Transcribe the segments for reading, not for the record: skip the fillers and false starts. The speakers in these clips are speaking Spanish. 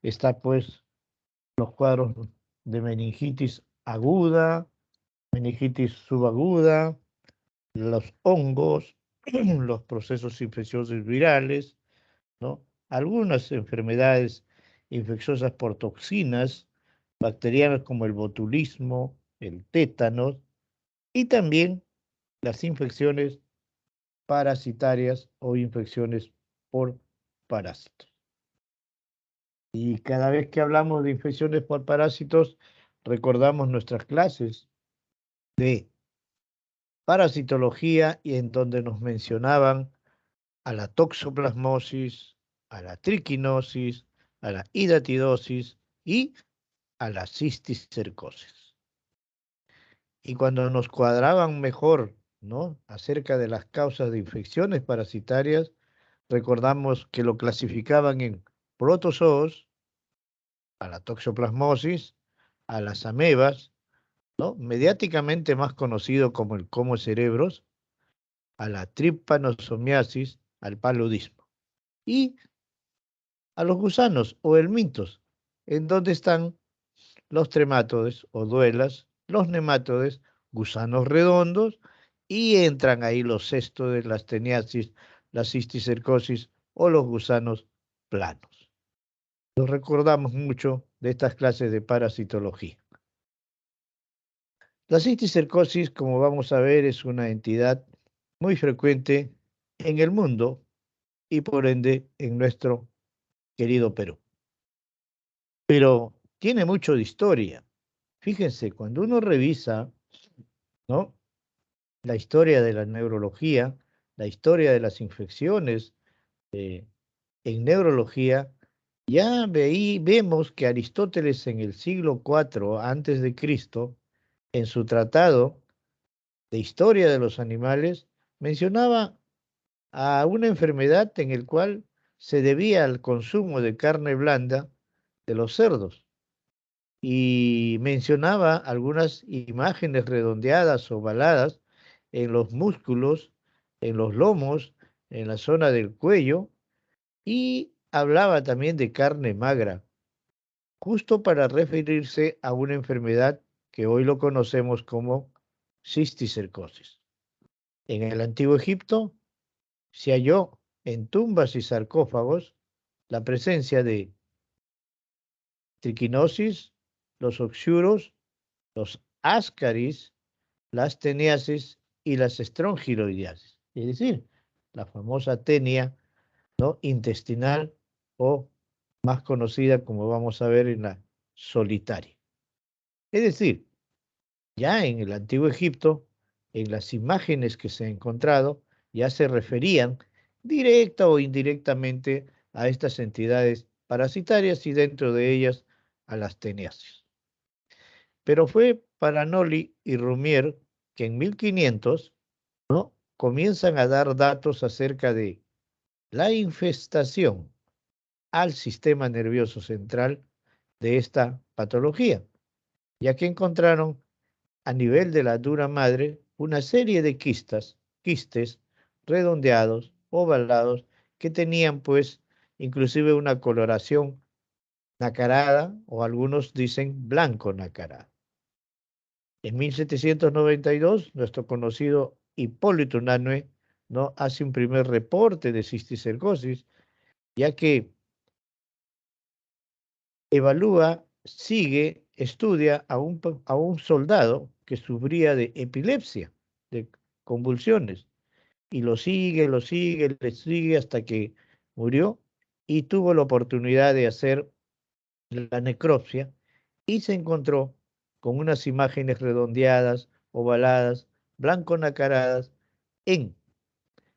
Está pues los cuadros de meningitis aguda, meningitis subaguda, los hongos, los procesos infecciosos virales, ¿no? Algunas enfermedades infecciosas por toxinas bacterianas como el botulismo, el tétanos y también las infecciones parasitarias o infecciones por parásitos. Y cada vez que hablamos de infecciones por parásitos, recordamos nuestras clases de parasitología y en donde nos mencionaban a la toxoplasmosis, a la triquinosis, a la hidatidosis y a la cisticercosis. Y cuando nos cuadraban mejor, ¿no?, acerca de las causas de infecciones parasitarias, recordamos que lo clasificaban en protozoos, a la toxoplasmosis, a las amebas, ¿no?, mediáticamente más conocido como el como cerebros, a la trypanosomiasis, al paludismo, y a los gusanos o helmintos, en donde están los tremátodes o duelas, los nematodes, gusanos redondos, y entran ahí los cestodes, las teniasis, la cisticercosis o los gusanos planos. Nos recordamos mucho de estas clases de parasitología. La cisticercosis, como vamos a ver, es una entidad muy frecuente en el mundo y por ende en nuestro querido Perú. Pero tiene mucho de historia. Fíjense, cuando uno revisa, ¿no?, la historia de la neurología, la historia de las infecciones en neurología, ya vemos que Aristóteles en el siglo IV antes de Cristo, en su tratado de historia de los animales, mencionaba a una enfermedad en el cual se debía al consumo de carne blanda de los cerdos y mencionaba algunas imágenes redondeadas, ovaladas en los músculos, en los lomos, en la zona del cuello, y hablaba también de carne magra, justo para referirse a una enfermedad que hoy lo conocemos como cisticercosis. En el antiguo Egipto se halló en tumbas y sarcófagos la presencia de triquinosis, los oxyuros, los ascaris, las teniasis y las estrongiloideasis, es decir, la famosa tenia, ¿no?, intestinal o más conocida como vamos a ver en la solitaria. Es decir, ya en el antiguo Egipto, en las imágenes que se han encontrado, ya se referían directa o indirectamente a estas entidades parasitarias y dentro de ellas a las teniasis. Pero fue Paranoli y Rumier que en 1500, ¿no?, comienzan a dar datos acerca de la infestación al sistema nervioso central de esta patología, ya que encontraron a nivel de la dura madre una serie de quistes redondeados, ovalados, que tenían pues inclusive una coloración nacarada o algunos dicen blanco nacarado. En 1792, nuestro conocido Hipólito Unanue, ¿no?, hace un primer reporte de cisticercosis, ya que evalúa, sigue, estudia a un soldado que sufría de epilepsia, de convulsiones, y lo sigue, le sigue hasta que murió y tuvo la oportunidad de hacer la necropsia y se encontró con unas imágenes redondeadas, ovaladas, blanco nacaradas en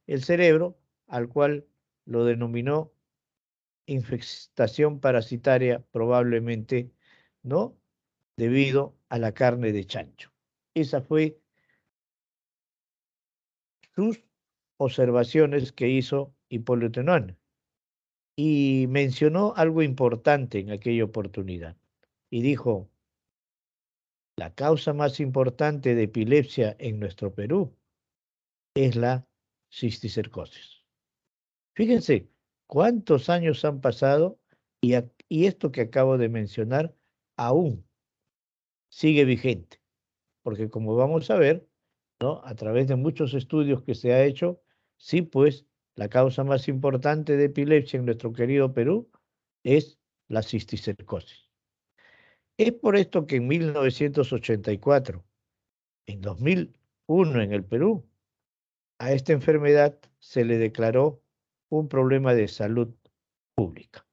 el cerebro, al cual lo denominó infestación parasitaria probablemente, ¿no?, debido a la carne de chancho. Esa fue sus observaciones que hizo Hipólito Unanue y mencionó algo importante en aquella oportunidad y dijo: la causa más importante de epilepsia en nuestro Perú es la cisticercosis. Fíjense cuántos años han pasado Y esto que acabo de mencionar aún sigue vigente, porque como vamos a ver, ¿no? A través de muchos estudios que se ha hecho, sí, pues la causa más importante de epilepsia en nuestro querido Perú es la cisticercosis. Es por esto que en 1984, en 2001 en el Perú, a esta enfermedad se le declaró un problema de salud pública.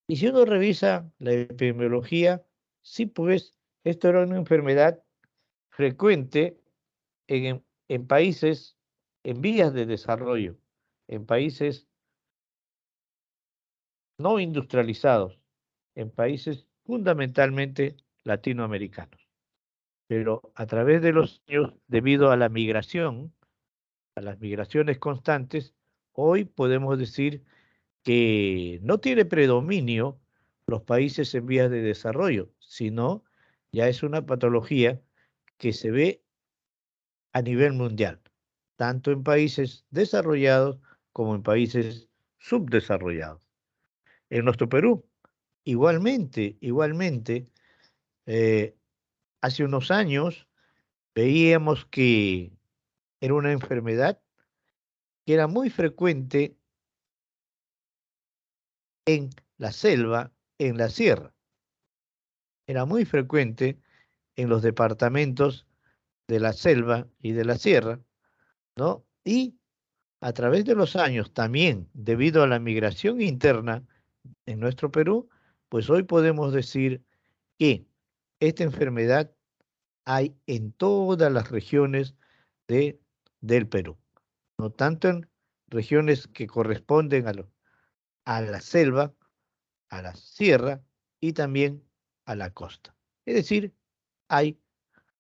Y si uno revisa la epidemiología, sí, pues esto era una enfermedad frecuente en países en vías de desarrollo, en países no industrializados, en países fundamentalmente latinoamericanos. Pero a través de los años, debido a la migración, a las migraciones constantes, hoy podemos decir que no tiene predominio los países en vías de desarrollo, sino ya es una patología que se ve a nivel mundial, tanto en países desarrollados como en países subdesarrollados. En nuestro Perú, igualmente, eh, hace unos años veíamos que era una enfermedad que era muy frecuente en la selva, en la sierra. Era muy frecuente en los departamentos de la selva y de la sierra, ¿no? Y a través de los años también, debido a la migración interna en nuestro Perú, pues hoy podemos decir que esta enfermedad hay en todas las regiones de, del Perú, no tanto en regiones que corresponden a la selva, a la sierra y también a la costa. Es decir, hay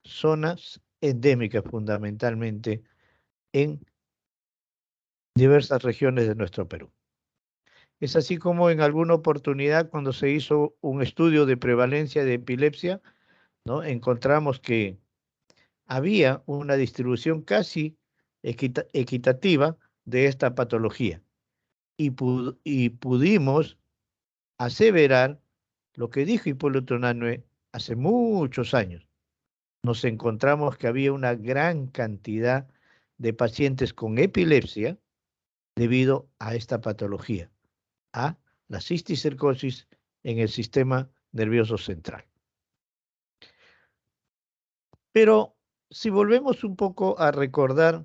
zonas endémicas fundamentalmente en diversas regiones de nuestro Perú. Es así como en alguna oportunidad cuando se hizo un estudio de prevalencia de epilepsia, ¿no? Encontramos que había una distribución casi equitativa de esta patología y pudimos aseverar lo que dijo Hipólito Unanue hace muchos años. Nos encontramos que había una gran cantidad de pacientes con epilepsia debido a esta patología, a la cisticercosis en el sistema nervioso central. Pero si volvemos un poco a recordar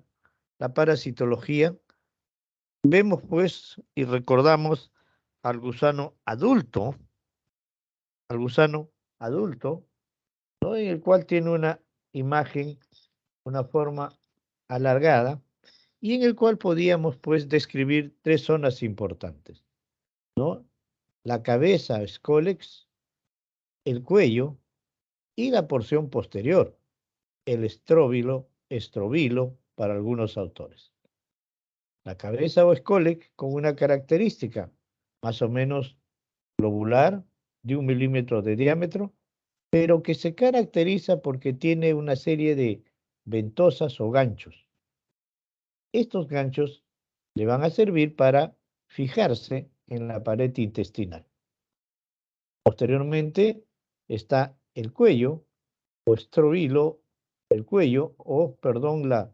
la parasitología, vemos pues y recordamos al gusano adulto, al gusano adulto, ¿no? En el cual tiene una imagen, una forma alargada, y en el cual podíamos pues describir tres zonas importantes, ¿no? La cabeza, escólex, el cuello y la porción posterior, el estrobilo para algunos autores. La cabeza o escólex con una característica más o menos globular de 1 milímetro de diámetro, pero que se caracteriza porque tiene una serie de ventosas o ganchos. Estos ganchos le van a servir para fijarse en la pared intestinal. Posteriormente está el cuello o estrobilo, el cuello o, perdón, la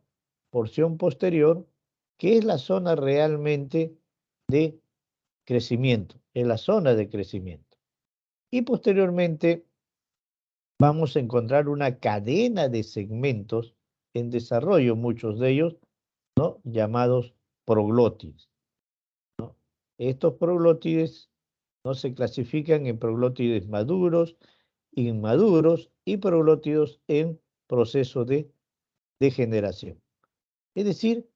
porción posterior, que es la zona realmente de crecimiento, es la zona de crecimiento. Y posteriormente vamos a encontrar una cadena de segmentos en desarrollo, muchos de ellos, ¿no? Llamados proglótides. Estos proglótides no se clasifican en proglótides maduros, inmaduros y proglótidos en proceso de degeneración. Es decir,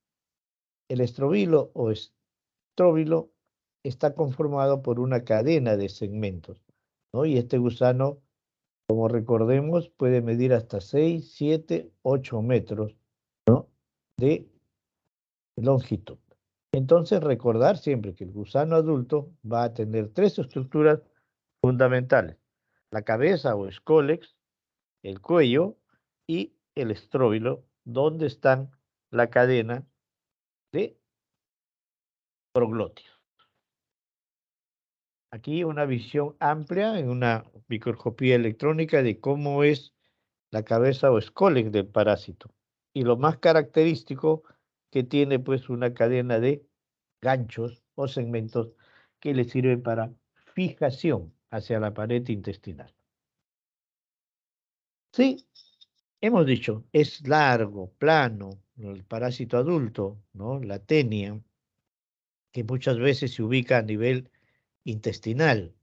el estrobilo o estróbilo está conformado por una cadena de segmentos, ¿no? Y este gusano, como recordemos, puede medir hasta 6, 7, 8 metros, ¿no? De longitud. Entonces, recordar siempre que el gusano adulto va a tener tres estructuras fundamentales: la cabeza o escólex, el cuello y el estróbilo, donde están la cadena de proglótidos. Aquí una visión amplia en una microscopía electrónica de cómo es la cabeza o escólex del parásito. Y lo más característico que tiene pues una cadena de ganchos o segmentos que le sirven para fijación hacia la pared intestinal. Sí, hemos dicho, es largo, plano, el parásito adulto, ¿no? La tenia, que muchas veces se ubica a nivel intestinal,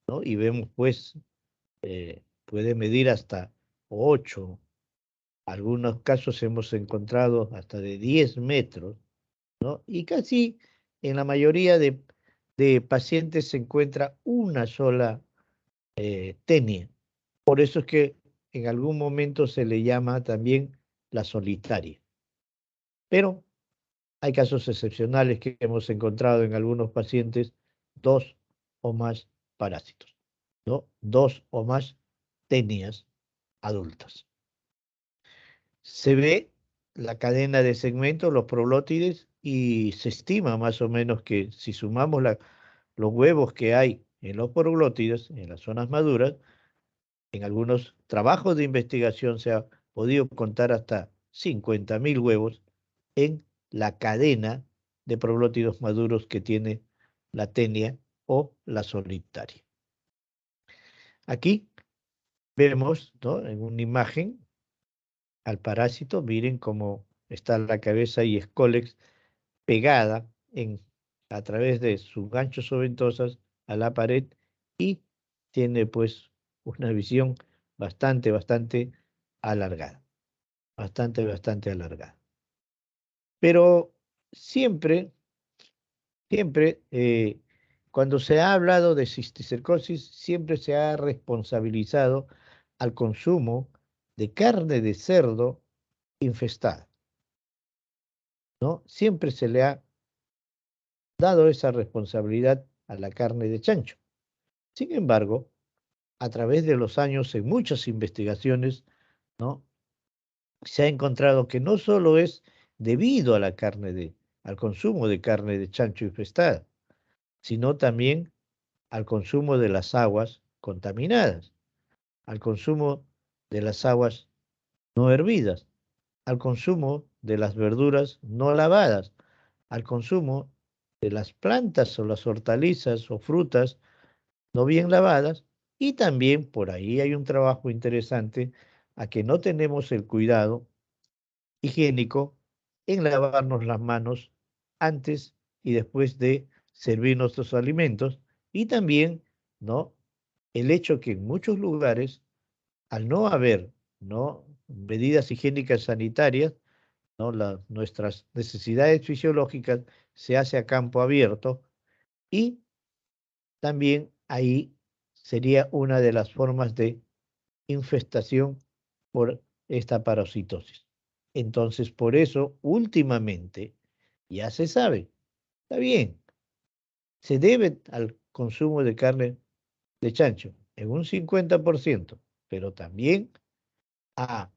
¿no? Y vemos pues, puede medir hasta 8, algunos casos hemos encontrado hasta de 10 metros, ¿no? Y casi en la mayoría de pacientes se encuentra una sola tenia. Por eso es que en algún momento se le llama también la solitaria. Pero hay casos excepcionales que hemos encontrado en algunos pacientes dos o más parásitos, ¿no? Dos o más tenias adultas. Se ve la cadena de segmentos, los proglótides, y se estima más o menos que si sumamos los huevos que hay en los proglótides, en las zonas maduras, en algunos trabajos de investigación se ha podido contar hasta 50.000 huevos en la cadena de proglótidos maduros que tiene la tenia o la solitaria. Aquí vemos, ¿no?, en una imagen al parásito, miren cómo está la cabeza y escólex pegada a través de sus ganchos o ventosas a la pared y tiene pues una visión bastante alargada, bastante alargada. Pero siempre, siempre, cuando se ha hablado de cisticercosis, siempre se ha responsabilizado al consumo de carne de cerdo infestada, ¿no? Siempre se le ha dado esa responsabilidad a la carne de chancho. Sin embargo, a través de los años, en muchas investigaciones, ¿no?, se ha encontrado que no solo es debido a al consumo de carne de chancho infestada, sino también al consumo de las aguas contaminadas, al consumo de las aguas no hervidas, al consumo de las verduras no lavadas, al consumo de las plantas o las hortalizas o frutas no bien lavadas, y también por ahí hay un trabajo interesante a que no tenemos el cuidado higiénico en lavarnos las manos antes y después de servir nuestros alimentos, y también, ¿no?, el hecho que en muchos lugares, al no haber, ¿no?, medidas higiénicas sanitarias, ¿no?, nuestras necesidades fisiológicas se hace a campo abierto, y también ahí sería una de las formas de infestación por esta parasitosis. Entonces, por eso, últimamente, ya se sabe, está bien, se debe al consumo de carne de chancho en un 50%, pero también a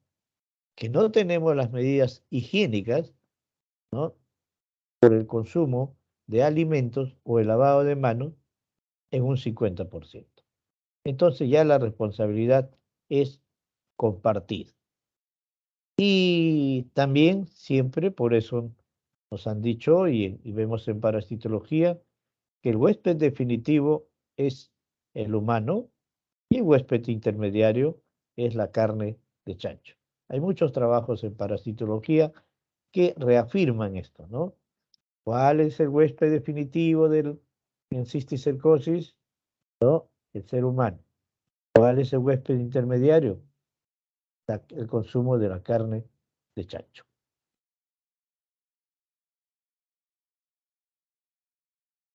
que no tenemos las medidas higiénicas, ¿no?, por el consumo de alimentos o el lavado de manos en un 50%. Entonces ya la responsabilidad es compartida. Y también siempre, por eso nos han dicho y vemos en parasitología, que el huésped definitivo es el humano y el huésped intermediario es la carne de chancho. Hay muchos trabajos en parasitología que reafirman esto, ¿no? ¿Cuál es el huésped definitivo del cisticercosis? ¿No? El ser humano. ¿Cuál es el huésped intermediario? El consumo de la carne de chancho.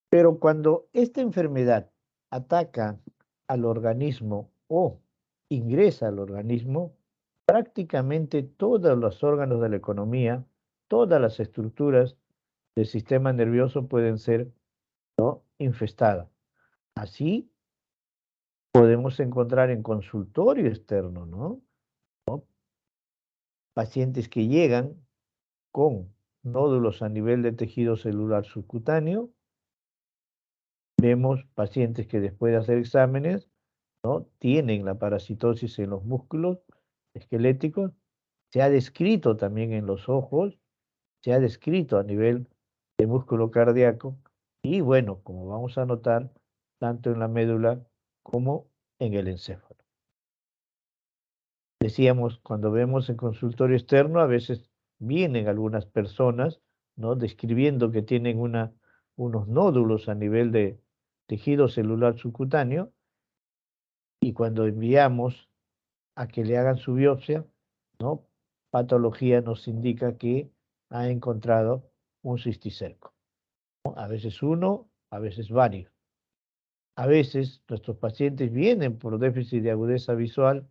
Pero cuando esta enfermedad ataca al organismo o ingresa al organismo, prácticamente todos los órganos de la economía, todas las estructuras del sistema nervioso pueden ser, ¿no?, infestadas. Así podemos encontrar en consultorio externo, ¿no?, pacientes que llegan con nódulos a nivel de tejido celular subcutáneo, vemos pacientes que después de hacer exámenes, ¿no?, tienen la parasitosis en los músculos esqueléticos, se ha descrito también en los ojos, se ha descrito a nivel de músculo cardíaco y bueno, como vamos a notar, tanto en la médula como en el encéfalo. Decíamos, cuando vemos en consultorio externo, a veces vienen algunas personas, ¿no?, describiendo que tienen unos nódulos a nivel de tejido celular subcutáneo y cuando enviamos a que le hagan su biopsia, ¿no?, patología nos indica que ha encontrado un cisticerco, ¿no? A veces uno, a veces varios. A veces nuestros pacientes vienen por déficit de agudeza visual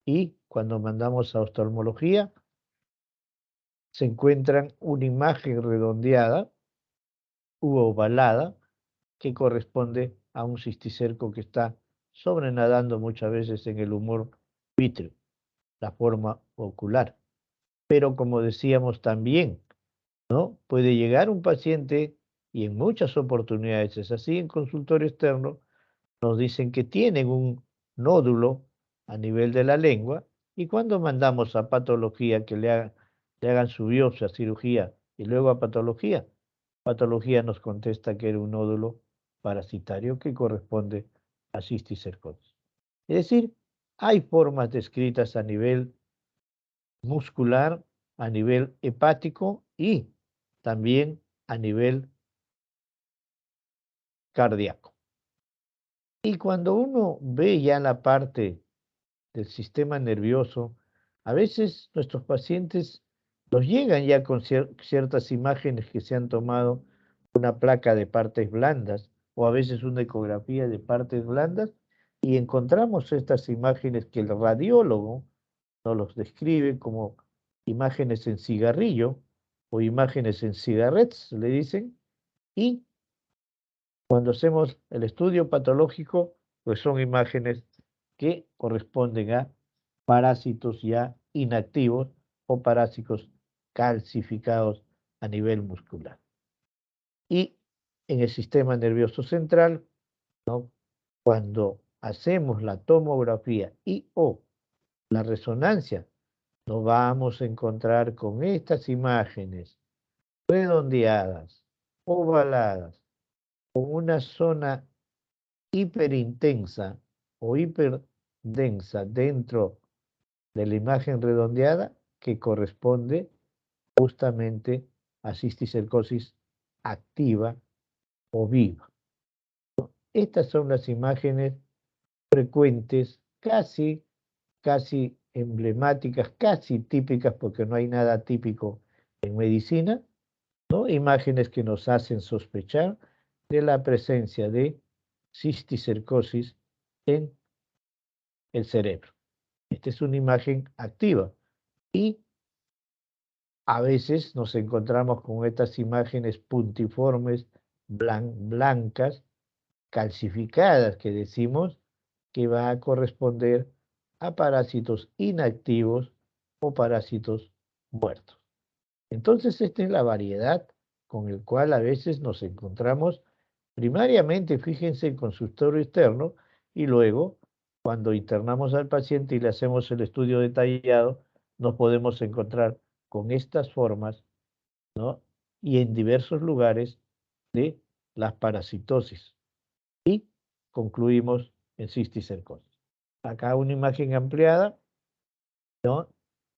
y cuando mandamos a oftalmología se encuentran una imagen redondeada u ovalada que corresponde a un cisticerco que está sobrenadando muchas veces en el humor vítreo, la forma ocular. Pero como decíamos también, ¿no?, puede llegar un paciente y en muchas oportunidades es así en consultorio externo, nos dicen que tienen un nódulo a nivel de la lengua y cuando mandamos a patología que le hagan su biopsia, cirugía y luego a patología, patología nos contesta que era un nódulo parasitario que corresponde a cisticercosis. Es decir, hay formas descritas a nivel muscular, a nivel hepático y también a nivel cardíaco. Y cuando uno ve ya la parte del sistema nervioso, a veces nuestros pacientes nos llegan ya con ciertas imágenes que se han tomado, una placa de partes blandas o a veces una ecografía de partes blandas y encontramos estas imágenes que el radiólogo nos los describe como imágenes en cigarrillo o imágenes en cigarrets, le dicen, y cuando hacemos el estudio patológico, pues son imágenes que corresponden a parásitos ya inactivos o parásitos calcificados a nivel muscular. Y en el sistema nervioso central, ¿no?, cuando hacemos la tomografía y o la resonancia, nos vamos a encontrar con estas imágenes redondeadas, ovaladas, con una zona hiperintensa o hiperdensa dentro de la imagen redondeada que corresponde justamente a cisticercosis activa o viva. Estas son las imágenes frecuentes, casi emblemáticas, casi típicas, porque no hay nada típico en medicina, ¿no? Imágenes que nos hacen sospechar de la presencia de cisticercosis en el cerebro. Esta es una imagen activa y a veces nos encontramos con estas imágenes puntiformes, blancas, calcificadas, que decimos que va a corresponder a parásitos inactivos o parásitos muertos. Entonces, esta es la variedad con el cual a veces nos encontramos primariamente, fíjense, en consultorio externo y luego, cuando internamos al paciente y le hacemos el estudio detallado, nos podemos encontrar con estas formas, ¿no?, y en diversos lugares de las parasitosis. Y concluimos en cisticercosis. Acá una imagen ampliada, ¿no?,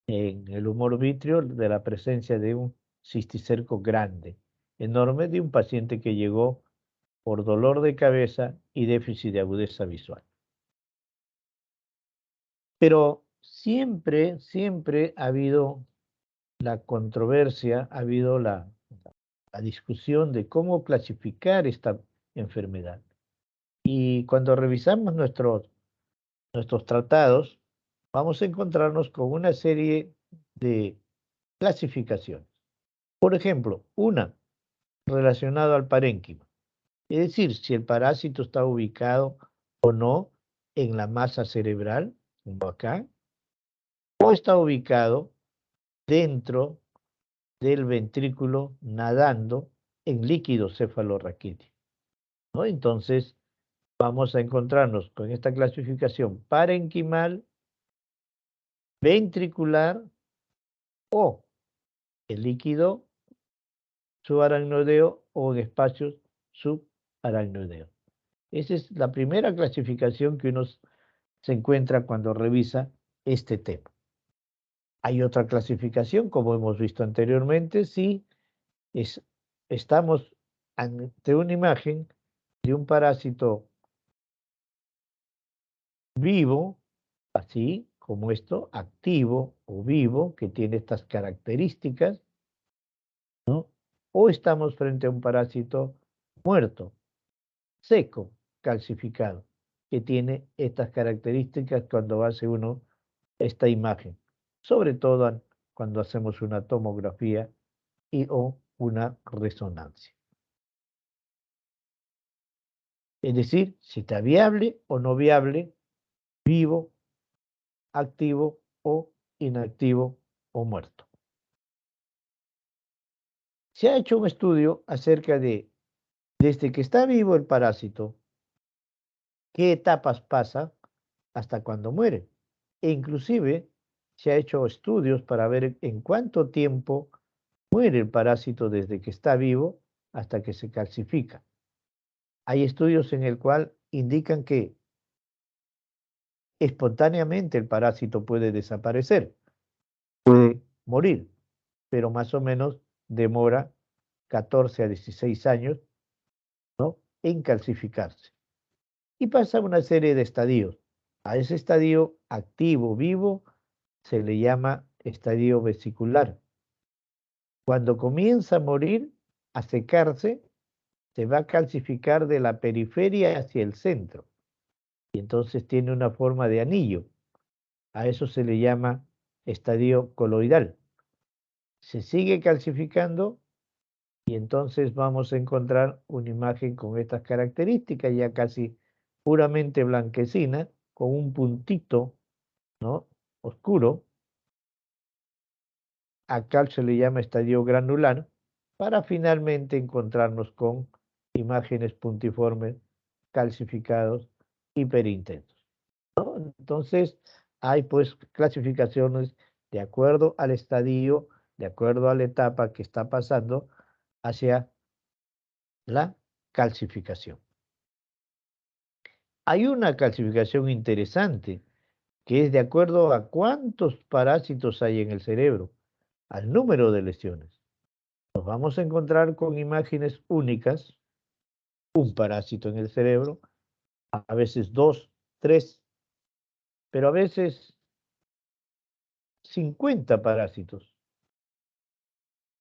en el humor vítreo de la presencia de un cisticerco grande, enorme, de un paciente que llegó por dolor de cabeza y déficit de agudeza visual. Pero siempre ha habido la controversia, ha habido la discusión de cómo clasificar esta enfermedad. Y cuando revisamos nuestros tratados, vamos a encontrarnos con una serie de clasificaciones. Por ejemplo, una relacionada al parénquima, es decir, si el parásito está ubicado o no en la masa cerebral, como acá, o está ubicado dentro del ventrículo nadando en líquido cefalorraquídeo. ¿no? Entonces, vamos a encontrarnos con esta clasificación parenquimal, ventricular o el líquido subaracnoideo o en espacios subaracnoideos. Esa es la primera clasificación que uno se encuentra cuando revisa este tema. Hay otra clasificación, como hemos visto anteriormente, si estamos ante una imagen de un parásito vivo, así como esto, activo o vivo, que tiene estas características, ¿no? O estamos frente a un parásito muerto, seco, calcificado, que tiene estas características cuando hace uno esta imagen, sobre todo cuando hacemos una tomografía o una resonancia. Es decir, si está viable o no viable, vivo, activo o inactivo o muerto. Se ha hecho un estudio acerca de, desde que está vivo el parásito, qué etapas pasa hasta cuando muere. E inclusive se ha hecho estudios para ver en cuánto tiempo muere el parásito desde que está vivo hasta que se calcifica. Hay estudios en el cual indican que espontáneamente el parásito puede desaparecer, puede morir, pero más o menos demora 14 a 16 años, ¿no?, en calcificarse. Y pasa una serie de estadios. A ese estadio activo, vivo, se le llama estadio vesicular. Cuando comienza a morir, a secarse, se va a calcificar de la periferia hacia el centro. Y entonces tiene una forma de anillo. A eso se le llama estadio coloidal. Se sigue calcificando y entonces vamos a encontrar una imagen con estas características, ya casi puramente blanquecina, con un puntito, ¿no?, oscuro. Acá se le llama estadio granular, para finalmente encontrarnos con imágenes puntiformes, calcificados, hiperintensos, ¿no? Entonces, hay pues clasificaciones de acuerdo al estadio, de acuerdo a la etapa que está pasando hacia la calcificación. Hay una clasificación interesante que es de acuerdo a cuántos parásitos hay en el cerebro, al número de lesiones. Nos vamos a encontrar con imágenes únicas, un parásito en el cerebro, a veces dos, tres, pero a veces 50 parásitos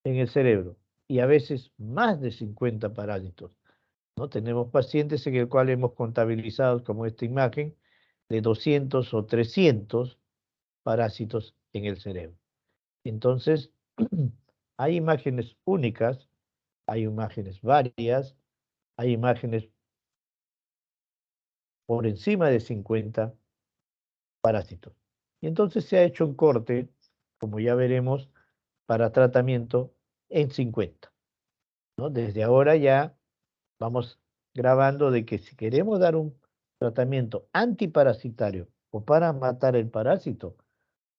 en el cerebro y a veces más de 50 parásitos, ¿no? Tenemos pacientes en el cual hemos contabilizado, como esta imagen, de 200 o 300 parásitos en el cerebro. Entonces, hay imágenes únicas, hay imágenes varias, hay imágenes por encima de 50 parásitos. Y entonces se ha hecho un corte, como ya veremos, para tratamiento en 50, ¿no? Desde ahora ya vamos grabando de que si queremos dar un tratamiento antiparasitario o para matar el parásito,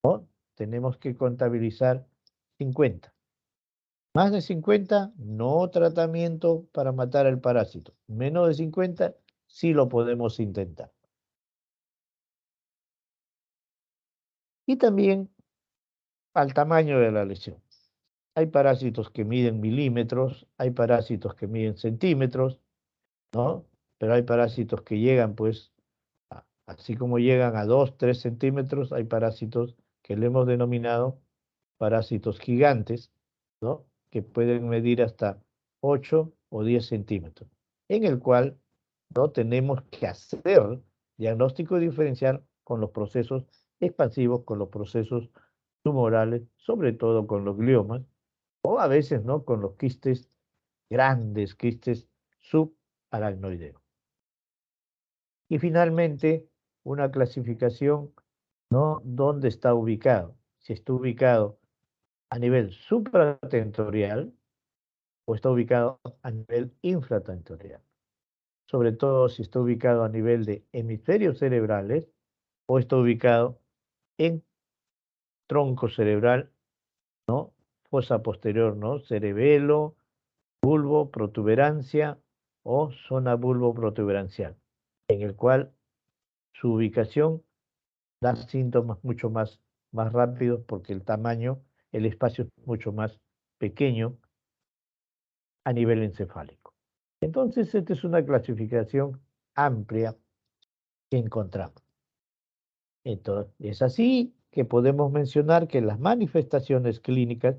¿no?, tenemos que contabilizar 50. Más de 50, no tratamiento para matar el parásito. Menos de 50, sí lo podemos intentar. Y también al tamaño de la lesión. Hay parásitos que miden milímetros, hay parásitos que miden centímetros, ¿no? Pero hay parásitos que llegan, pues, así como llegan a 2, 3 centímetros, hay parásitos que le hemos denominado parásitos gigantes, ¿no?, que pueden medir hasta 8 o 10 centímetros, en el cual no tenemos que hacer diagnóstico diferencial con los procesos expansivos, con los procesos tumorales, sobre todo con los gliomas, o a veces, ¿no?, con los quistes, grandes quistes subaracnoideos. Y finalmente, una clasificación, ¿no?, dónde está ubicado. Si está ubicado a nivel supratentorial o está ubicado a nivel infratentorial. sobre todo si está ubicado a nivel de hemisferios cerebrales o está ubicado en tronco cerebral, ¿no? Fosa posterior, ¿no? Cerebelo, bulbo, protuberancia o zona bulbo protuberancial, en el cual su ubicación da síntomas mucho más rápidos porque el tamaño, el espacio es mucho más pequeño a nivel encefálico. Entonces, esta es una clasificación amplia que encontramos. Entonces, es así que podemos mencionar que las manifestaciones clínicas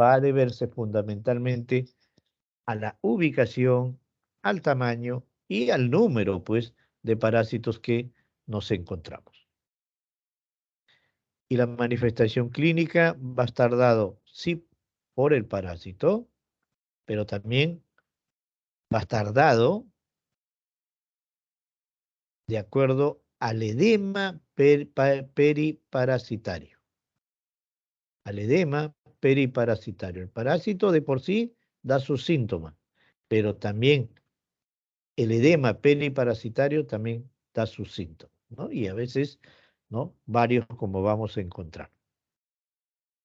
va a deberse fundamentalmente a la ubicación, al tamaño y al número, pues, de parásitos que nos encontramos. Y la manifestación clínica va a estar dado, sí, por el parásito, pero también va a estar dado de acuerdo al edema periparasitario. Al edema periparasitario. El parásito de por sí da sus síntomas, pero también el edema periparasitario también da sus síntomas, ¿no? Y a veces, ¿no? Varios como vamos a encontrar.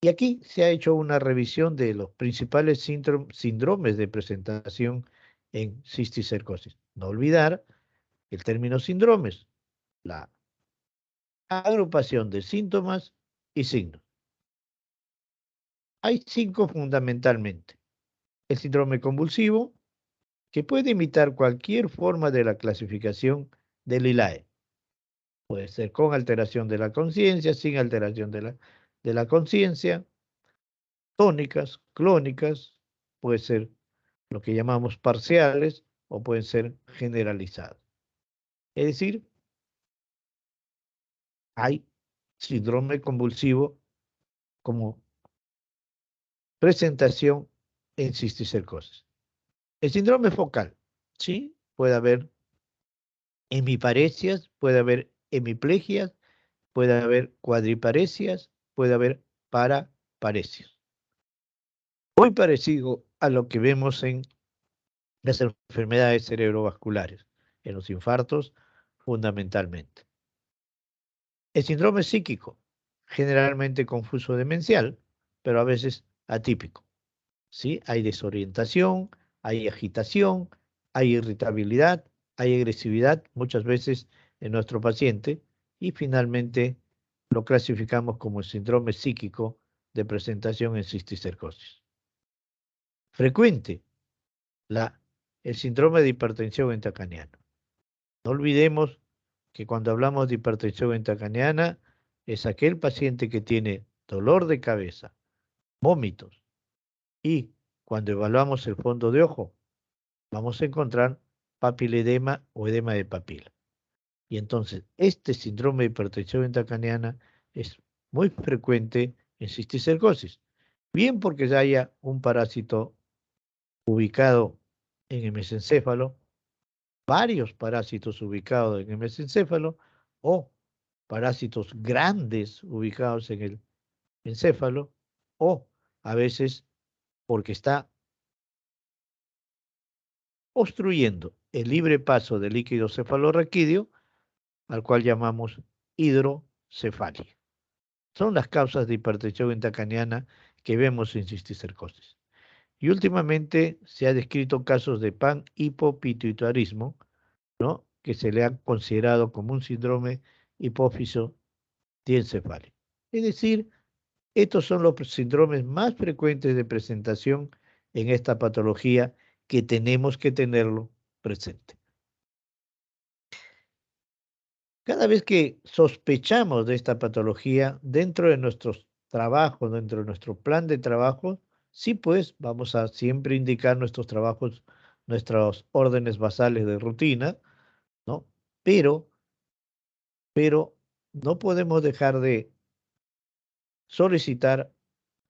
Y aquí se ha hecho una revisión de los principales síndromes de presentación en cisticercosis. No olvidar el término síndromes, la agrupación de síntomas y signos. Hay 5 fundamentalmente. El síndrome convulsivo, que puede imitar cualquier forma de la clasificación del ILAE. Puede ser con alteración de la conciencia, sin alteración de la conciencia, tónicas, clónicas, puede ser lo que llamamos parciales o pueden ser generalizadas. Es decir, hay síndrome convulsivo como presentación en cisticercosis. El síndrome focal, sí, puede haber hemiparesias, puede haber hemiplegias, puede haber cuadriparesias, puede haber paraparesias. Muy parecido a lo que vemos en las enfermedades cerebrovasculares, en los infartos fundamentalmente. El síndrome psíquico, generalmente confuso demencial, pero a veces atípico. ¿Sí? Hay desorientación, hay agitación, hay irritabilidad, hay agresividad muchas veces en nuestro paciente y finalmente lo clasificamos como el síndrome psíquico de presentación en cisticercosis. Frecuente, el síndrome de hipertensión intracraniana. No olvidemos que cuando hablamos de hipertensión intracraniana es aquel paciente que tiene dolor de cabeza, vómitos y cuando evaluamos el fondo de ojo vamos a encontrar papiledema o edema de papila. Y entonces este síndrome de hipertensión intracraniana es muy frecuente en cisticercosis, bien porque ya haya un parásito ubicado en el mesencéfalo, varios parásitos ubicados en el mesencéfalo o parásitos grandes ubicados en el encéfalo o a veces porque está obstruyendo el libre paso del líquido cefalorraquídeo, al cual llamamos hidrocefalia. Son las causas de hipertensión intracraniana que vemos en cisticercosis. Y últimamente se ha descrito casos de panhipopituitarismo, ¿no? Que se le ha considerado como un síndrome hipófiso diencefálico. Es decir, estos son los síndromes más frecuentes de presentación en esta patología que tenemos que tenerlo presente. Cada vez que sospechamos de esta patología dentro de nuestros trabajos, dentro de nuestro plan de trabajo, sí, pues vamos a siempre indicar nuestros trabajos, nuestras órdenes basales de rutina, ¿no? Pero no podemos dejar de solicitar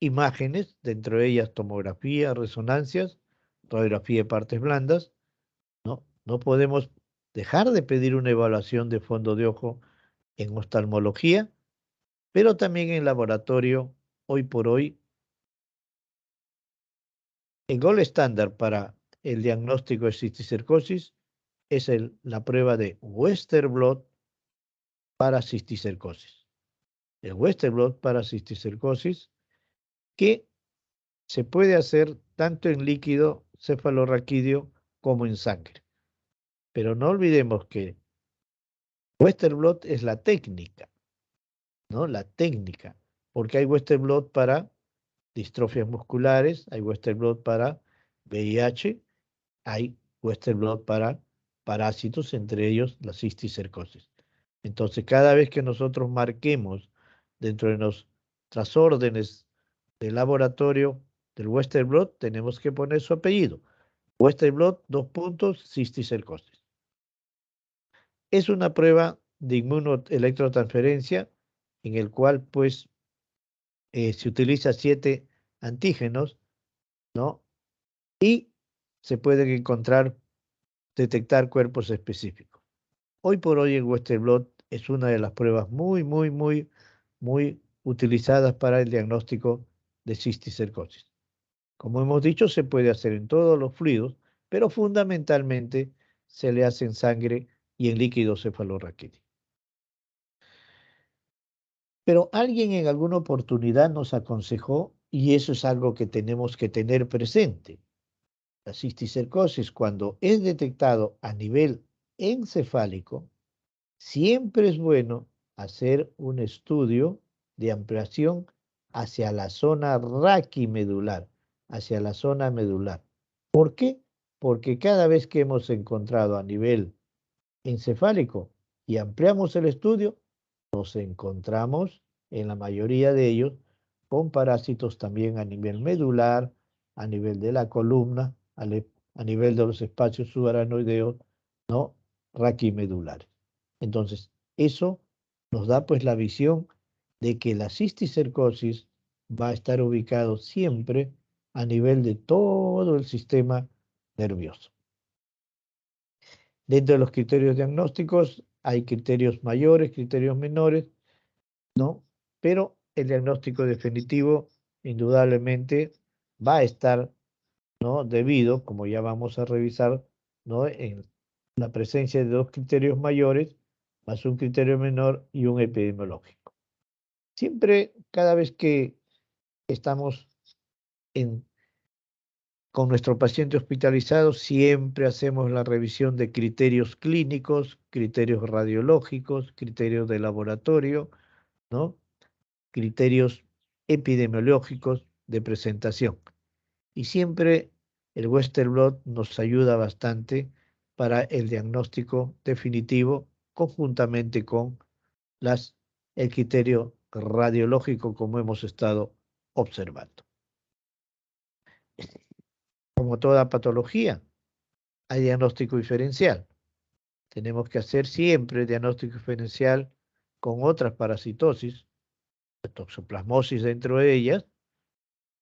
imágenes, dentro de ellas tomografía, resonancias, radiografía de partes blandas, ¿no? No podemos dejar de pedir una evaluación de fondo de ojo en oftalmología, pero también en laboratorio, hoy por hoy, el gold estándar para el diagnóstico de cisticercosis es la prueba de Western blot para cisticercosis. El Western blot para cisticercosis que se puede hacer tanto en líquido cefalorraquídeo como en sangre. Pero no olvidemos que Western blot es la técnica, ¿no? La técnica, porque hay Western blot para distrofias musculares, hay Western blot para VIH, hay Western blot para parásitos, entre ellos la cisticercosis. Entonces, cada vez que nosotros marquemos dentro de nuestras órdenes de laboratorio del Western blot, tenemos que poner su apellido. Western blot, cisticercosis. Es una prueba de inmunoelectrotransferencia en el cual, pues, se utiliza 7 antígenos, ¿no? Y se pueden detectar cuerpos específicos. Hoy por hoy el Western blot es una de las pruebas muy utilizadas para el diagnóstico de cisticercosis. Como hemos dicho, se puede hacer en todos los fluidos, pero fundamentalmente se le hace en sangre y en líquido cefalorraquídeo. Pero alguien en alguna oportunidad nos aconsejó, y eso es algo que tenemos que tener presente, la cisticercosis, cuando es detectado a nivel encefálico, siempre es bueno hacer un estudio de ampliación hacia la zona raquimedular, hacia la zona medular. ¿Por qué? Porque cada vez que hemos encontrado a nivel encefálico y ampliamos el estudio, nos encontramos en la mayoría de ellos con parásitos también a nivel medular, a nivel de la columna, a nivel de los espacios subaranoideos, ¿no? Raquimedulares. Entonces, eso nos da pues la visión de que la cisticercosis va a estar ubicado siempre a nivel de todo el sistema nervioso. Dentro de los criterios diagnósticos hay criterios mayores, criterios menores, ¿no? Pero el diagnóstico definitivo indudablemente va a estar, ¿no? Debido, como ya vamos a revisar, ¿no? En la presencia de 2 criterios mayores, más un criterio menor y un epidemiológico. Siempre, cada vez que estamos con nuestro paciente hospitalizado, siempre hacemos la revisión de criterios clínicos, criterios radiológicos, criterios de laboratorio, ¿no? Criterios epidemiológicos de presentación. Y siempre el Western blot nos ayuda bastante para el diagnóstico definitivo conjuntamente con el criterio radiológico como hemos estado observando. Como toda patología, hay diagnóstico diferencial. Tenemos que hacer siempre diagnóstico diferencial con otras parasitosis, toxoplasmosis dentro de ellas,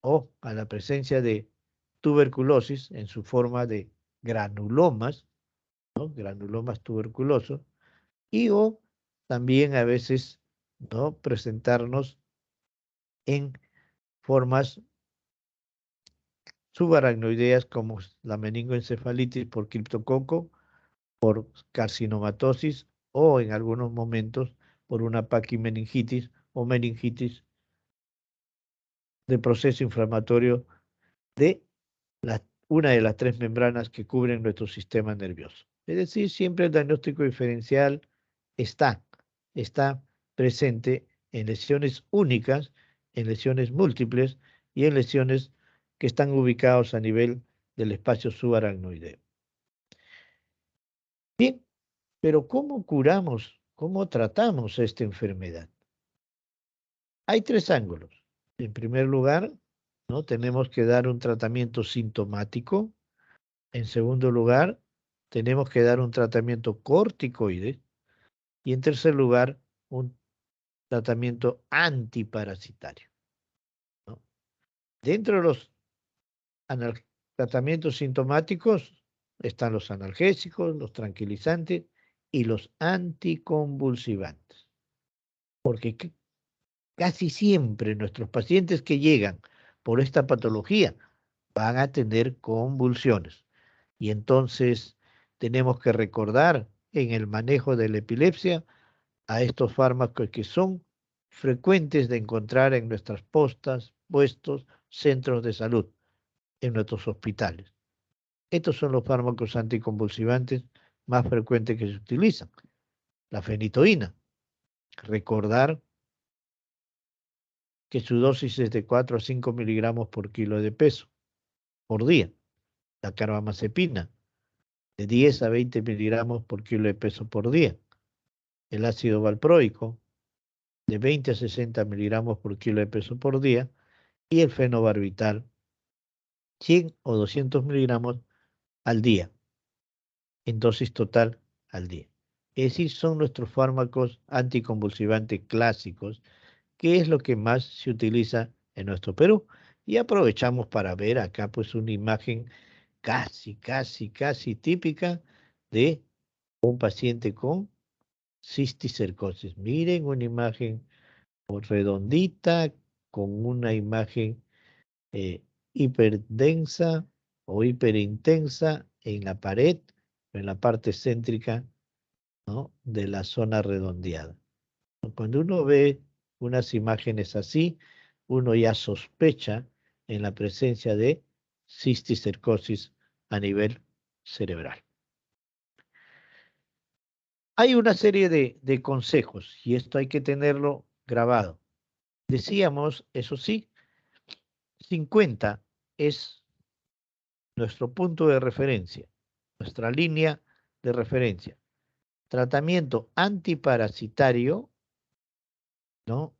o a la presencia de tuberculosis en su forma de granulomas, ¿no? Granulomas tuberculosos, y o también a veces, ¿no? Presentarnos en formas subaracnoideas como la meningoencefalitis por criptococo, por carcinomatosis o en algunos momentos por una paquimeningitis o meningitis de proceso inflamatorio de una de las 3 membranas que cubren nuestro sistema nervioso. Es decir, siempre el diagnóstico diferencial está presente en lesiones únicas, en lesiones múltiples y en lesiones que están ubicados a nivel del espacio subaracnoideo. Bien, pero ¿cómo curamos, cómo tratamos esta enfermedad? Hay 3 ángulos. En primer lugar, ¿no? Tenemos que dar un tratamiento sintomático. En segundo lugar, tenemos que dar un tratamiento corticoide. Y en tercer lugar, un tratamiento antiparasitario, ¿no? Dentro de los tratamientos sintomáticos están los analgésicos, los tranquilizantes y los anticonvulsivantes. Porque casi siempre nuestros pacientes que llegan por esta patología van a tener convulsiones. Y entonces tenemos que recordar en el manejo de la epilepsia a estos fármacos que son frecuentes de encontrar en nuestras postas, puestos, centros de salud, en nuestros hospitales. Estos son los fármacos anticonvulsivantes más frecuentes que se utilizan. La fenitoína. Recordar que su dosis es de 4 a 5 miligramos por kilo de peso por día. La carbamazepina, de 10 a 20 miligramos por kilo de peso por día. El ácido valproico, de 20 a 60 miligramos por kilo de peso por día. Y el fenobarbital, 100 o 200 miligramos al día, en dosis total al día. Es decir, son nuestros fármacos anticonvulsivantes clásicos, que es lo que más se utiliza en nuestro Perú. Y aprovechamos para ver acá pues una imagen casi típica de un paciente con cisticercosis. Miren una imagen redondita con una imagen hiperdensa o hiperintensa en la pared, en la parte céntrica, ¿no?, de la zona redondeada. Cuando uno ve unas imágenes así, uno ya sospecha en la presencia de cisticercosis a nivel cerebral. Hay una serie de consejos y esto hay que tenerlo grabado. Decíamos, eso sí, 50 es nuestro punto de referencia, nuestra línea de referencia. Tratamiento antiparasitario, ¿no?,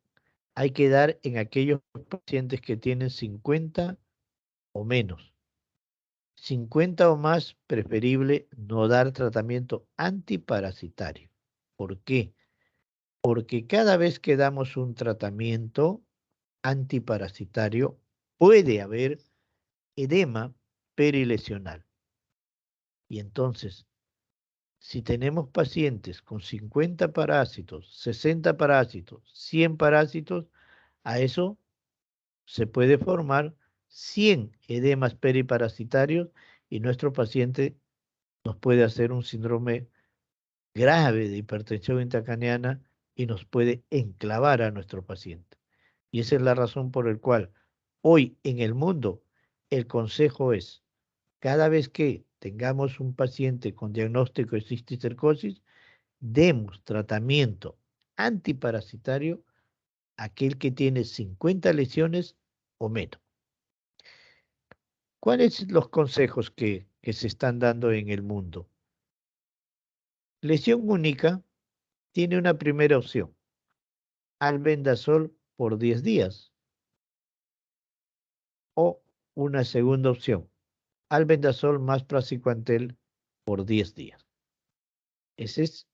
hay que dar en aquellos pacientes que tienen 50 o menos. 50 o más, preferible no dar tratamiento antiparasitario. ¿Por qué? Porque cada vez que damos un tratamiento antiparasitario, puede haber edema perilesional. Y entonces, si tenemos pacientes con 50 parásitos, 60 parásitos, 100 parásitos, a eso se puede formar 100 edemas periparasitarios y nuestro paciente nos puede hacer un síndrome grave de hipertensión intracraniana y nos puede enclavar a nuestro paciente. Y esa es la razón por la cual hoy en el mundo el consejo es, cada vez que tengamos un paciente con diagnóstico de cisticercosis, demos tratamiento antiparasitario a aquel que tiene 50 lesiones o menos. ¿Cuáles son los consejos que se están dando en el mundo? Lesión única tiene una primera opción, albendazol por 10 días. O una segunda opción, albendazol más praziquantel por 10 días. Ese es,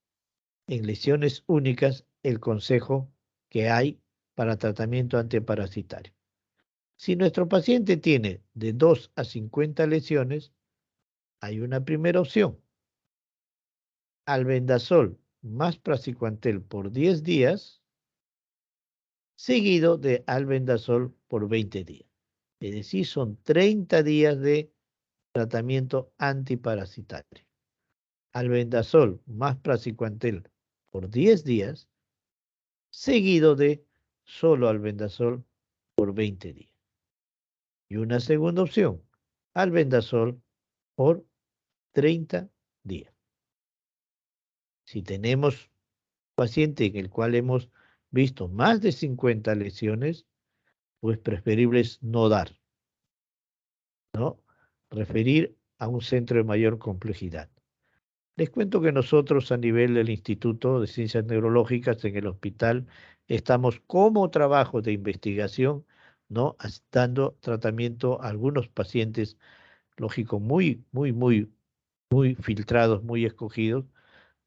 en lesiones únicas, el consejo que hay para tratamiento antiparasitario. Si nuestro paciente tiene de 2 a 50 lesiones, hay una primera opción, albendazol más praziquantel por 10 días, seguido de albendazol por 20 días. Es decir, son 30 días de tratamiento antiparasitario. Albendazol más praziquantel por 10 días, seguido de solo albendazol por 20 días. Y una segunda opción, albendazol por 30 días. Si tenemos paciente en el cual hemos visto más de 50 lesiones, pues preferible es no dar, ¿no? Referir a un centro de mayor complejidad. Les cuento que nosotros a nivel del Instituto de Ciencias Neurológicas en el hospital estamos como trabajo de investigación, ¿no?, dando tratamiento a algunos pacientes, lógico, muy filtrados, muy escogidos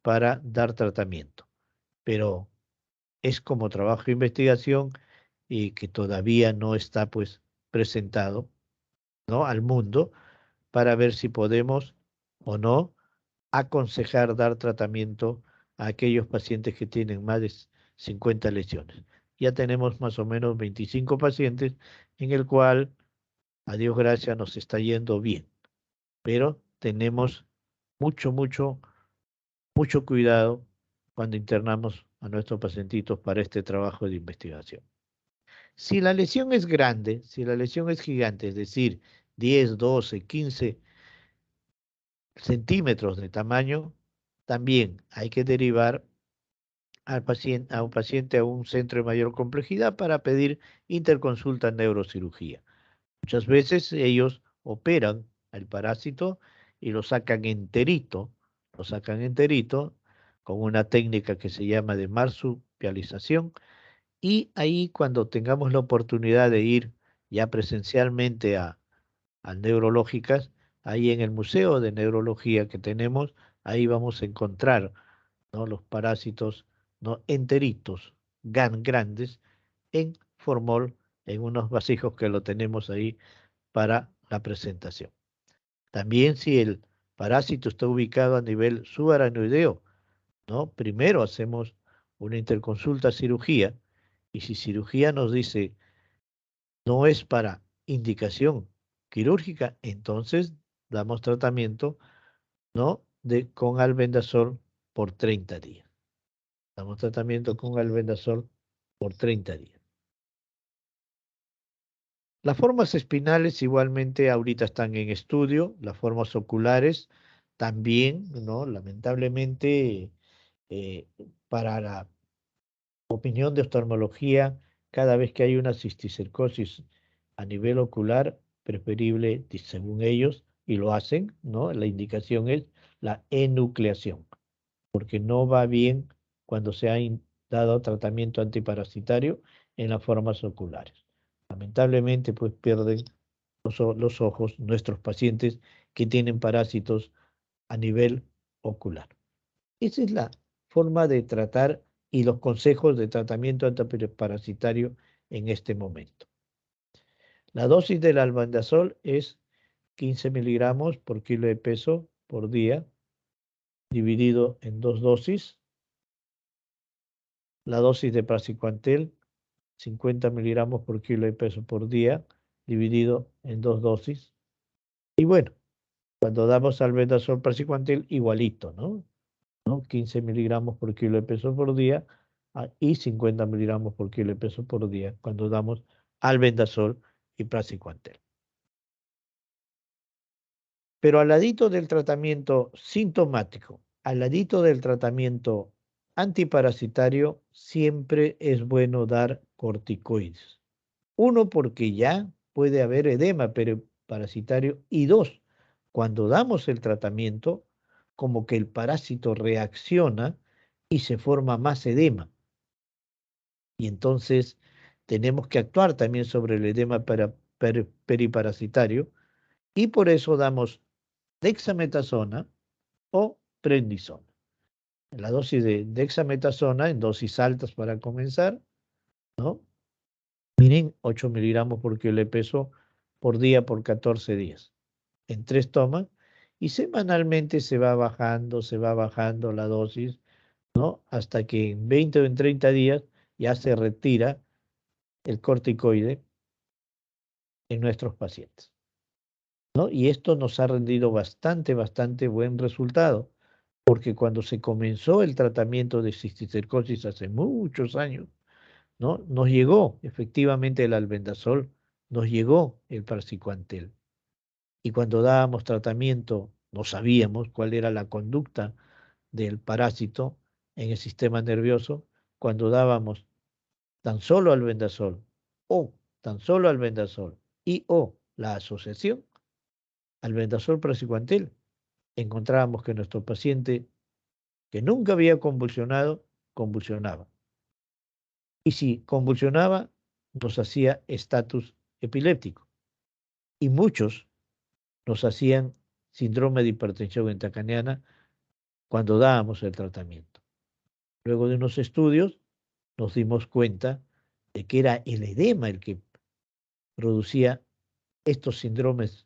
para dar tratamiento. Pero es como trabajo de investigación y que todavía no está pues presentado, ¿no?, al mundo para ver si podemos o no aconsejar dar tratamiento a aquellos pacientes que tienen más de 50 lesiones. Ya tenemos más o menos 25 pacientes en el cual, a Dios gracias, nos está yendo bien, pero tenemos mucho, mucho, mucho cuidado cuando internamos a nuestros pacientitos para este trabajo de investigación. Si la lesión es grande, si la lesión es gigante, es decir, 10, 12, 15 centímetros de tamaño, también hay que derivar a un paciente a un centro de mayor complejidad para pedir interconsulta en neurocirugía. Muchas veces ellos operan al parásito y lo sacan enterito con una técnica que se llama de marsupialización, y ahí cuando tengamos la oportunidad de ir ya presencialmente a neurológicas, ahí en el Museo de Neurología que tenemos, ahí vamos a encontrar, ¿no?, los parásitos, ¿no?, enteritos, grandes, en formol, en unos vasijos que lo tenemos ahí para la presentación. También si el parásito está ubicado a nivel subaracnoideo, ¿no?, primero hacemos una interconsulta cirugía, y si cirugía nos dice no es para indicación quirúrgica, entonces damos tratamiento, ¿no?, con albendazol por 30 días. Damos tratamiento con albendazol por 30 días. Las formas espinales igualmente ahorita están en estudio, las formas oculares también, ¿no? Lamentablemente, eh, para la opinión de oftalmología, cada vez que hay una cisticercosis a nivel ocular, preferible, según ellos, y lo hacen, ¿no? La indicación es la enucleación, porque no va bien cuando se ha dado tratamiento antiparasitario en las formas oculares. Lamentablemente, pues pierden los ojos nuestros pacientes que tienen parásitos a nivel ocular. Esa es la forma de tratar y los consejos de tratamiento antiparasitario en este momento. La dosis del albendazol es 15 miligramos por kilo de peso por día, dividido en 2 dosis. La dosis de praziquantel, 50 miligramos por kilo de peso por día, dividido en 2 dosis. Y bueno, cuando damos albendazol praziquantel, igualito, ¿no? 15 miligramos por kilo de peso por día, y 50 miligramos por kilo de peso por día cuando damos albendazol y praziquantel. Pero al ladito del tratamiento sintomático, al ladito del tratamiento antiparasitario, siempre es bueno dar corticoides. Uno, porque ya puede haber edema parasitario, y dos, cuando damos el tratamiento, como que el parásito reacciona y se forma más edema. Y entonces tenemos que actuar también sobre el edema periparasitario, y por eso damos dexametasona o prednisona. La dosis de dexametasona en dosis altas para comenzar, ¿no? Miren, 8 miligramos por kilo de peso por día por 14 días, en 3 tomas, y semanalmente se va bajando la dosis, ¿no? Hasta que en 20 o en 30 días ya se retira el corticoide en nuestros pacientes, ¿no? Y esto nos ha rendido bastante buen resultado, porque cuando se comenzó el tratamiento de cisticercosis hace muchos años, ¿no?, nos llegó efectivamente el albendazol, nos llegó el praziquantel. Y cuando dábamos tratamiento, no sabíamos cuál era la conducta del parásito en el sistema nervioso. Cuando dábamos tan solo albendazol o tan solo albendazol y o la asociación albendazol praziquantel, encontrábamos que nuestro paciente, que nunca había convulsionado, convulsionaba. Y si convulsionaba, nos hacía estatus epiléptico. Y muchos nos hacían síndrome de hipertensión intracraniana cuando dábamos el tratamiento. Luego de unos estudios nos dimos cuenta de que era el edema el que producía estos síndromes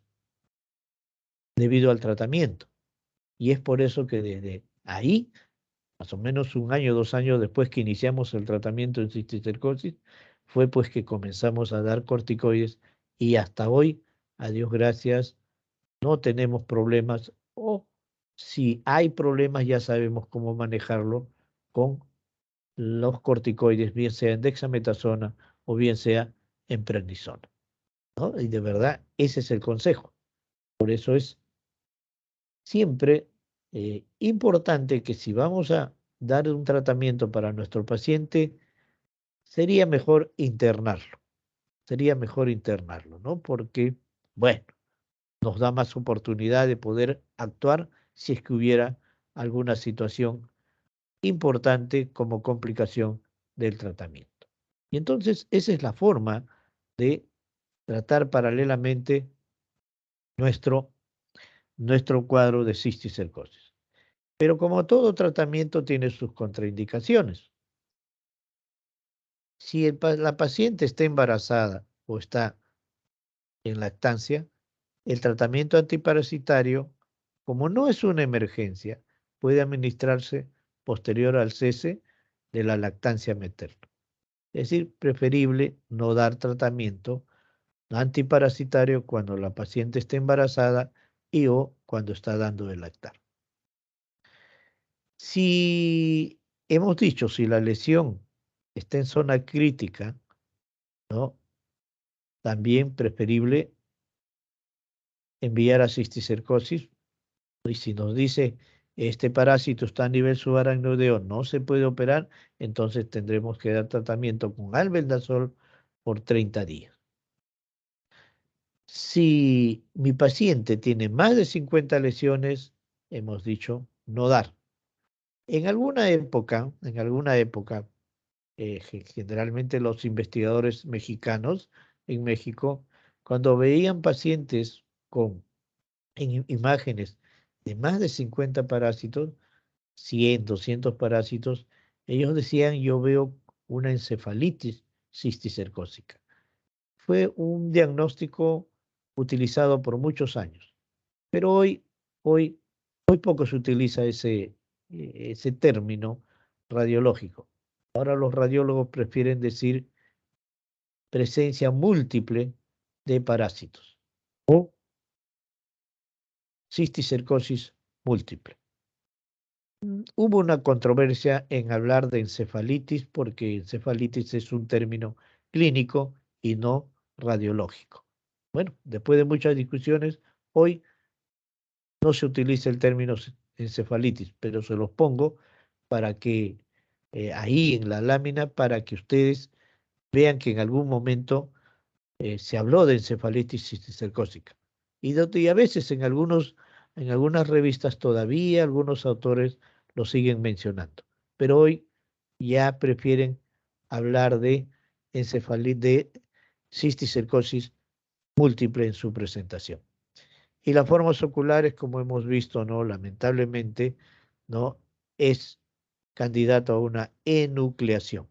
debido al tratamiento. Y es por eso que desde ahí, más o menos un año, 2 años después que iniciamos el tratamiento en cisticercosis, fue pues que comenzamos a dar corticoides, y hasta hoy, a Dios gracias, no tenemos problemas, o Si hay problemas, ya sabemos cómo manejarlo con los corticoides, bien sea en dexametasona o bien sea en prednisona, ¿no? Y de verdad, ese es el consejo. Por eso es siempre importante que si vamos a dar un tratamiento para nuestro paciente, sería mejor internarlo. Sería mejor internarlo, ¿no? Porque, bueno, nos da más oportunidad de poder actuar si es que hubiera alguna situación importante como complicación del tratamiento. Y entonces esa es la forma de tratar paralelamente nuestro, nuestro cuadro de cisticercosis. Pero como todo tratamiento tiene sus contraindicaciones. Si la paciente está embarazada o está en lactancia, el tratamiento antiparasitario, como no es una emergencia, puede administrarse posterior al cese de la lactancia materna. Es decir, preferible no dar tratamiento antiparasitario cuando la paciente está embarazada y o cuando está dando de lactar. Si hemos dicho, si la lesión está en zona crítica, ¿no? También preferible enviar a cisticercosis. Y si nos dice este parásito está a nivel subaracnoideo, no se puede operar, entonces tendremos que dar tratamiento con albendazol por 30 días. Si mi paciente tiene más de 50 lesiones, hemos dicho no dar. En alguna época, generalmente los investigadores mexicanos en México, cuando veían pacientes con imágenes de más de 50 parásitos, 100, 200 parásitos, ellos decían, yo veo una encefalitis cisticercósica. Fue un diagnóstico utilizado por muchos años, pero hoy muy poco se utiliza ese término radiológico. Ahora los radiólogos prefieren decir presencia múltiple de parásitos o cisticercosis múltiple. Hubo una controversia en hablar de encefalitis porque encefalitis es un término clínico y no radiológico. Bueno, después de muchas discusiones, hoy no se utiliza el término encefalitis, pero se los pongo para que ahí en la lámina, para que ustedes vean que en algún momento se habló de encefalitis cisticercósica. Y a veces en algunas revistas todavía algunos autores lo siguen mencionando. Pero hoy ya prefieren hablar de encefalitis, de cisticercosis múltiple en su presentación. Y las formas oculares, como hemos visto, ¿no? Lamentablemente, ¿no? Es candidato a una enucleación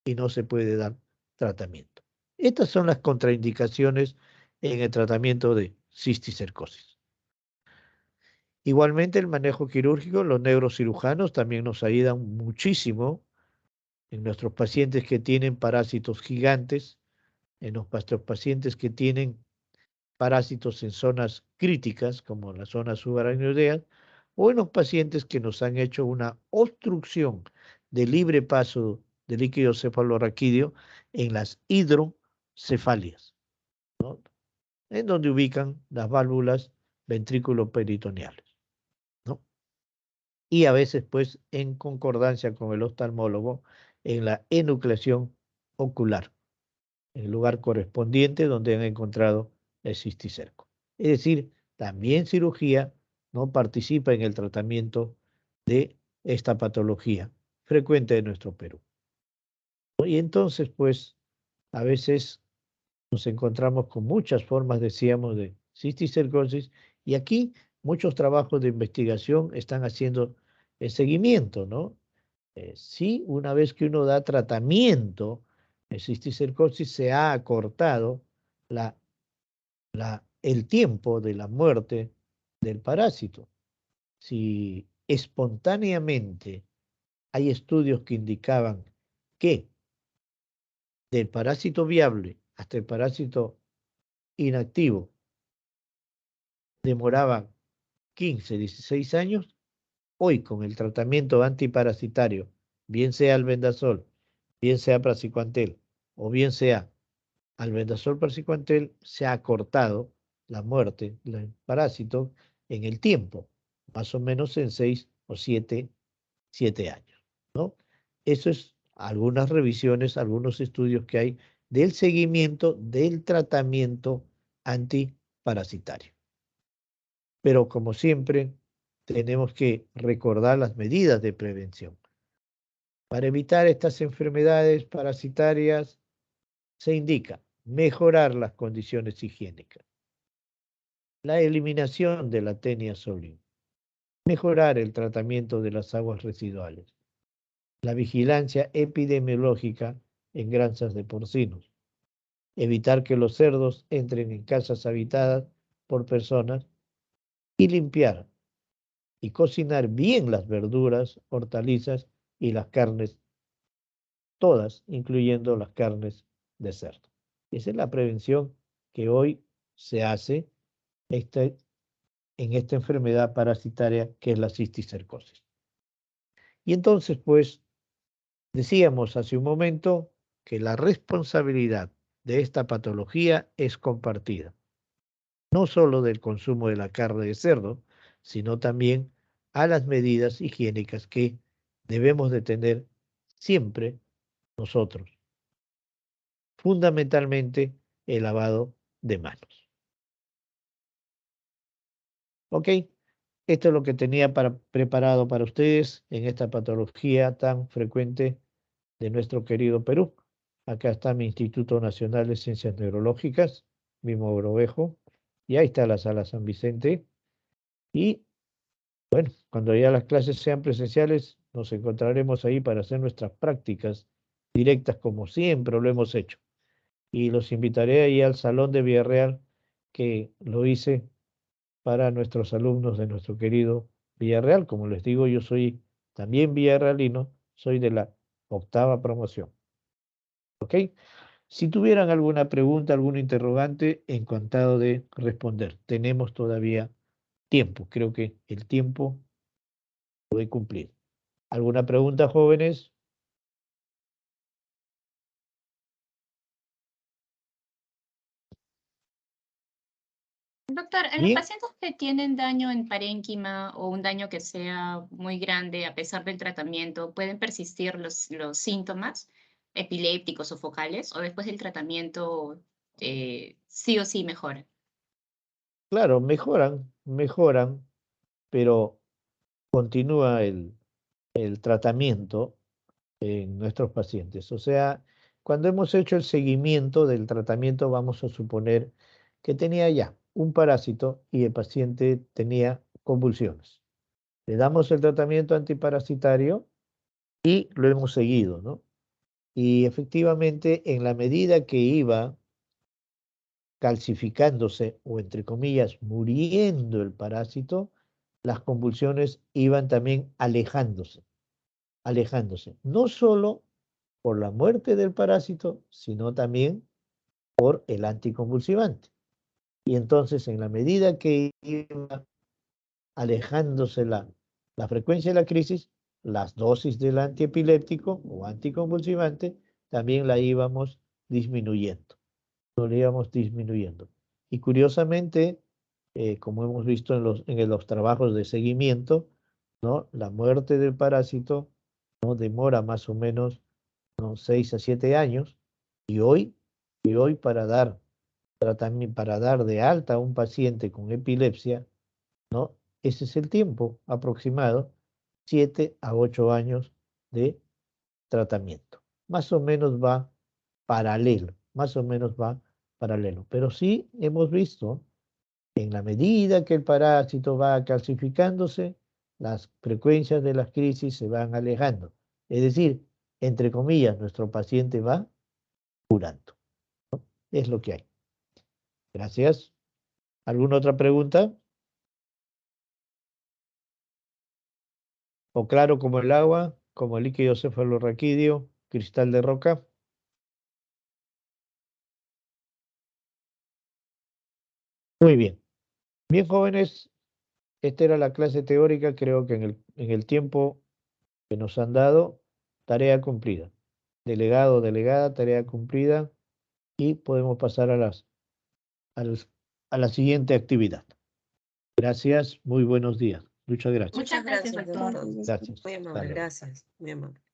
y no se puede dar tratamiento. Estas son las contraindicaciones en el tratamiento de cisticercosis. Igualmente, el manejo quirúrgico, los neurocirujanos también nos ayudan muchísimo en nuestros pacientes que tienen parásitos gigantes, en nuestros pacientes que tienen parásitos en zonas críticas, como las zonas subaracnoideas, o en los pacientes que nos han hecho una obstrucción de libre paso de líquido cefalorraquídeo en las hidrocefalias, ¿no? En donde ubican las válvulas ventrículo-peritoneales, ¿no? Y a veces, pues, en concordancia con el oftalmólogo, en la enucleación ocular, en el lugar correspondiente donde han encontrado el cisticerco. Es decir, también cirugía no participa en el tratamiento de esta patología frecuente de nuestro Perú. Y entonces, pues, a veces nos encontramos con muchas formas, decíamos, de cisticercosis, y aquí muchos trabajos de investigación están haciendo el seguimiento, ¿no? Sí, una vez que uno da tratamiento de cisticercosis, se ha acortado la, el tiempo de la muerte del parásito. Si espontáneamente hay estudios que indicaban que del parásito viable hasta el parásito inactivo demoraba 15, 16 años, hoy con el tratamiento antiparasitario, bien sea albendazol, bien sea praziquantel o bien sea albendazol praziquantel, se ha acortado la muerte del parásito en el tiempo, más o menos en 6 o 7 años, ¿no? Eso es algunas revisiones, algunos estudios que hay del seguimiento del tratamiento antiparasitario. Pero como siempre, tenemos que recordar las medidas de prevención. Para evitar estas enfermedades parasitarias se indica mejorar las condiciones higiénicas, la eliminación de la Taenia solium, mejorar el tratamiento de las aguas residuales, la vigilancia epidemiológica en granjas de porcinos, evitar que los cerdos entren en casas habitadas por personas y limpiar y cocinar bien las verduras, hortalizas y las carnes, todas, incluyendo las carnes de cerdo. Esa es la prevención que hoy se hace en esta enfermedad parasitaria que es la cisticercosis. Y entonces, pues, decíamos hace un momento que la responsabilidad de esta patología es compartida, no solo del consumo de la carne de cerdo, sino también a las medidas higiénicas que debemos de tener siempre nosotros, fundamentalmente el lavado de manos. ¿Ok? Esto es lo que tenía preparado para ustedes en esta patología tan frecuente de nuestro querido Perú. Acá está mi Instituto Nacional de Ciencias Neurológicas, mi Mogrovejo, y ahí está la Sala San Vicente. Y bueno, cuando ya las clases sean presenciales, nos encontraremos ahí para hacer nuestras prácticas directas como siempre lo hemos hecho. Y los invitaré ahí al Salón de Villarreal, que lo hice para nuestros alumnos de nuestro querido Villarreal. Como les digo, yo soy también villarrealino, soy de la 8ª promoción. ¿Ok? Si tuvieran alguna pregunta, algún interrogante, encantado de responder. Tenemos todavía tiempo. Creo que el tiempo puede cumplir. ¿Alguna pregunta, jóvenes? Doctor, en los Bien, pacientes que tienen daño en parénquima o un daño que sea muy grande a pesar del tratamiento, ¿pueden persistir los síntomas epilépticos o focales? ¿O después del tratamiento sí o sí mejora? claro, mejoran, pero continúa el tratamiento en nuestros pacientes. O sea, cuando hemos hecho el seguimiento del tratamiento, vamos a suponer que tenía ya un parásito y el paciente tenía convulsiones. Le damos el tratamiento antiparasitario y lo hemos seguido, ¿no? Y efectivamente, en la medida que iba calcificándose o, entre comillas, muriendo el parásito, las convulsiones iban también alejándose, no solo por la muerte del parásito, sino también por el anticonvulsivante. Y entonces, en la medida que iba alejándose la frecuencia de la crisis, las dosis del antiepiléptico o anticonvulsivante también la íbamos disminuyendo, lo íbamos disminuyendo. Y curiosamente, como hemos visto en los trabajos de seguimiento, ¿no? La muerte del parásito no demora más o menos, ¿no?, 6 a 7 años, y hoy para dar tratamiento, para dar de alta a un paciente con epilepsia, ¿no? Ese es el tiempo aproximado, 7 a 8 años de tratamiento. Más o menos va paralelo, más o menos va paralelo. Pero sí hemos visto, en la medida que el parásito va calcificándose, las frecuencias de las crisis se van alejando. Es decir, entre comillas, nuestro paciente va curando. Es lo que hay. Gracias. ¿Alguna otra pregunta? ¿O claro como el agua, como el líquido cefalorraquídeo, cristal de roca? Muy bien. Bien, jóvenes, esta era la clase teórica, creo que en el tiempo que nos han dado, tarea cumplida. Delegado, delegada, tarea cumplida, y podemos pasar a la siguiente actividad. Gracias, muy buenos días. Muchas gracias. Muchas gracias, Gracias, doctor. doctor. Gracias. Muy Hasta amable, luego. gracias. Muy amable.